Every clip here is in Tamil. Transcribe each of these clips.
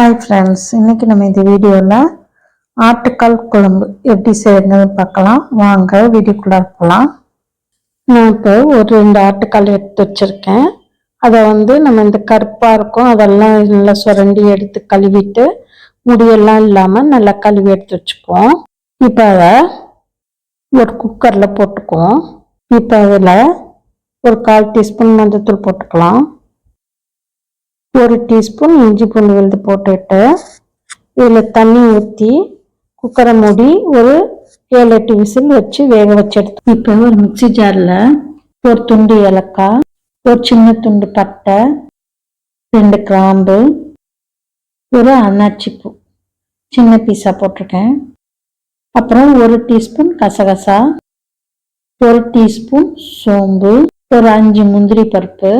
ஹாய் ஃப்ரெண்ட்ஸ், இன்னைக்கு நம்ம இந்த வீடியோவில் ஆட்டுக்கால் குழம்பு எப்படி செய்யறதுன்னு பார்க்கலாம். வாங்க வீடியோக்குள்ளே போகலாம். நான் இப்போ ஒரு 2 ஆட்டுக்கால் எடுத்து வச்சுருக்கேன். அதை நம்ம இந்த கருப்பாக இருக்கும் அதெல்லாம் நல்லா சுரண்டி எடுத்து கழுவிட்டு முடியெல்லாம் இல்லாமல் நல்லா கழுவி எடுத்து வச்சுக்குவோம். இப்போ அதை ஒரு குக்கரில் போட்டுக்குவோம். இப்போ அதில் ஒரு 1/4 டீஸ்பூன் மஞ்சள்தூள் போட்டுக்கலாம். 1 டீஸ்பூன் இஞ்சி பூண்டு விழுது போட்டுட்டு இதில் தண்ணி ஊற்றி குக்கரை மூடி ஒரு 7-8 விசில் வச்சு வேக வச்சு எடுத்து இப்போ ஒரு மிக்சி ஜாரில் ஒரு துண்டு ஏலக்காய், ஒரு சின்ன துண்டு பட்டை, 2 கிராம்பு, ஒரு அன்னாச்சி பூ சின்ன பீஸாக போட்டிருக்கேன். அப்புறம் 1 டீஸ்பூன் கசகசா, 1 டீஸ்பூன் சோம்பு, ஒரு 5 முந்திரி பருப்பு.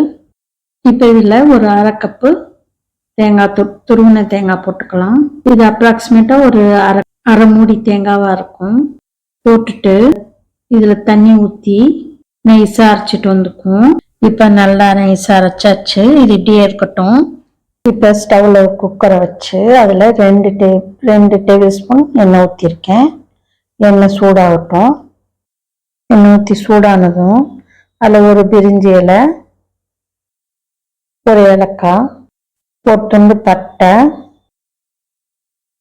இப்போ இதில் ஒரு 1/2 கப்பு தேங்காய் துருவின தேங்காய் போட்டுக்கலாம். இது அப்ராக்சிமேட்டாக ஒரு அரை மூடி தேங்காவாக இருக்கும். போட்டுட்டு இதில் தண்ணி ஊற்றி நைஸாக அரைச்சிட்டு வந்துக்குவோம். இப்போ நல்லா நைஸாக அரைச்சாச்சு. இது இப்படியே இருக்கட்டும். இப்போ ஸ்டவ்வில் குக்கரை வச்சு அதில் 2 டேபிள் ஸ்பூன் எண்ணெய் ஊற்றிருக்கேன். எண்ணெய் சூடாகட்டும். எண்ணெய் ஊற்றி சூடானதும் அதில் ஒரு பிரிஞ்சி இலை, ஒரு ஏலக்காய், ஒரு துண்டு பட்டை,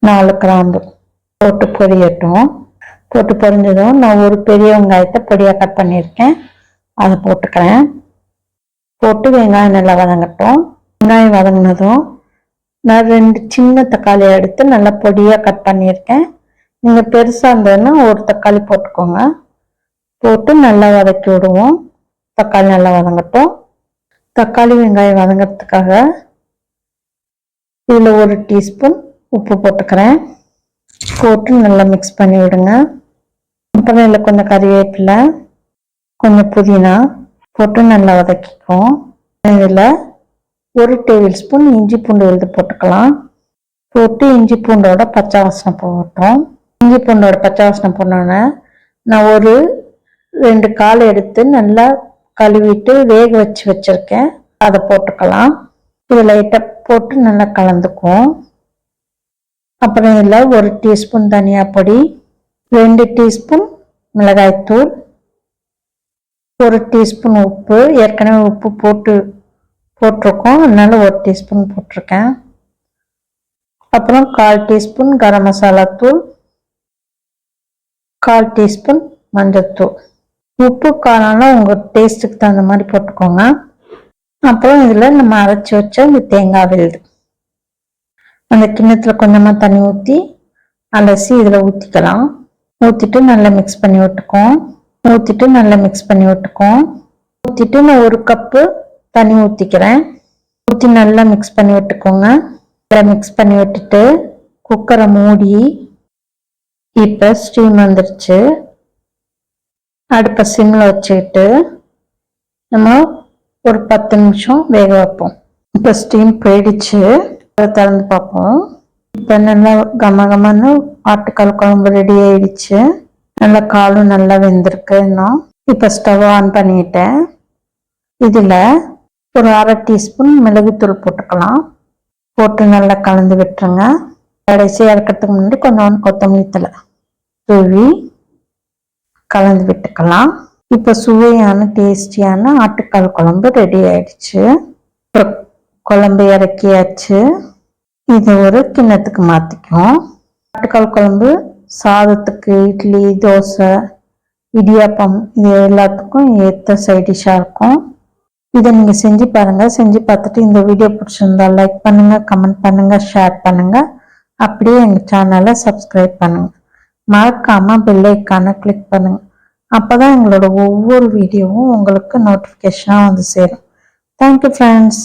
4 கிராம்பு போட்டு பொரியட்டும். போட்டு பொரிஞ்சதும் நான் ஒரு பெரிய வெங்காயத்தை பொடியாக கட் பண்ணியிருக்கேன், அதை போட்டுக்கிறேன். போட்டு வெங்காயம் நல்லா வதங்கட்டும். வெங்காயம் வதங்கினதும் நான் 2 சின்ன தக்காளி எடுத்து நல்லா பொடியாக கட் பண்ணியிருக்கேன். நீங்கள் பெருசாக இருந்ததுன்னா ஒரு தக்காளி போட்டுக்கோங்க. போட்டு நல்லா வதக்கி விடுவோம். தக்காளி நல்லா வதங்கட்டும். தக்காளி வெங்காயம் வதங்கிறதுக்காக இதில் 1 டீஸ்பூன் உப்பு போட்டுக்கிறேன். போட்டு நல்லா மிக்ஸ் பண்ணி விடுங்க. அப்புறம் இதில் கொஞ்சம் கறிவேப்பிலை, கொஞ்சம் புதினா போட்டு நல்லா வதக்கிக்குவோம். இதில் 1 டேபிள் ஸ்பூன் இஞ்சி பூண்டு விழுது போட்டுக்கலாம். போட்டு இஞ்சி பூண்டோட பச்சை வாசனை போட்டோம். இஞ்சி பூண்டோட பச்சை வாசனை போனோன்னே நான் ஒரு 2 கால் எடுத்து நல்லா கழுவிட்டு வேக வச்சு வச்சிருக்கேன், அதை போட்டுக்கலாம். இது லைட்டாக போட்டு நல்லா கலந்துக்குவோம். அப்புறம் இதில் 1 டீஸ்பூன் தனியா பொடி, 2 டீஸ்பூன் மிளகாய்த்தூள், 1 டீஸ்பூன் உப்பு. ஏற்கனவே உப்பு போட்டிருக்கோம், அதனால 1 டீஸ்பூன் போட்டிருக்கேன். அப்புறம் 1/4 டீஸ்பூன் கரம் மசாலா தூள், 1/4 டீஸ்பூன் மஞ்சள்தூள். உப்பு காரம்லாம் உங்கள் டேஸ்ட்டுக்கு தகுந்த மாதிரி போட்டுக்கோங்க. அப்புறம் இதில் நம்ம அரைச்சி வச்ச இந்த தேங்காய் விழுது அந்த கிண்ணத்தில் கொஞ்சமாக தண்ணி ஊற்றி அலசி இதில் ஊற்றிக்கலாம். ஊற்றிட்டு நல்லா மிக்ஸ் பண்ணி விட்டுக்குவோம். ஊற்றிட்டு நான் 1 கப்பு தண்ணி ஊற்றிக்கிறேன். ஊற்றி நல்லா மிக்ஸ் பண்ணி விட்டுக்கோங்க. நல்லா மிக்ஸ் பண்ணி விட்டுட்டு குக்கரை மூடி இப்போ ஸ்டீம் வந்துருச்சு. அடுப்பை சிம்மில் வச்சுக்கிட்டு நம்ம ஒரு 10 நிமிஷம் வேக வைப்போம். இப்போ ஸ்டீம் போயிடுச்சு. திறந்து பார்ப்போம். இப்போ நல்லா கமகமான ஆட்டுக்கால் குழம்பு ரெடி ஆயிடுச்சு. நல்லா காலும் நல்லா வெந்திருக்கு. இன்னும் இப்போ ஸ்டவ் ஆன் பண்ணிட்டேன். இதில் ஒரு 1/2 டீஸ்பூன் மிளகுத்தூள் போட்டுக்கலாம். போட்டு நல்லா கலந்து விட்டுருங்க. கடைசியாக இறக்கிறதுக்கு முன்னாடி கொஞ்சம் கொத்தமல்லி தழை தூவி கலந்து விட்டுக்கலாம். இப்போ சுவையான டேஸ்டியான ஆட்டுக்கால் குழம்பு ரெடி ஆயிடுச்சு. குழம்பு இறக்கியாச்சு. இது ஒரு கிண்ணத்துக்கு மாற்றிக்குவோம். ஆட்டுக்கால் குழம்பு சாதத்துக்கு, இட்லி, தோசை, இடியாப்பம் இது எல்லாத்துக்கும் ஏற்ற சைடிஷாக இருக்கும். இதை நீங்கள் செஞ்சு பாருங்கள். செஞ்சு பார்த்துட்டு இந்த வீடியோ பிடிச்சிருந்தா லைக் பண்ணுங்கள், கமெண்ட் பண்ணுங்கள், ஷேர் பண்ணுங்கள். அப்படியே எங்கள் சேனலை சப்ஸ்கிரைப் பண்ணுங்கள். மறக்காமல் பெல் ஐக்கானை கிளிக் பண்ணுங்கள். அப்போ தான் எங்களோட ஒவ்வொரு வீடியோவும் உங்களுக்கு நோட்டிஃபிகேஷனாக வந்து சேரும். Thank you friends.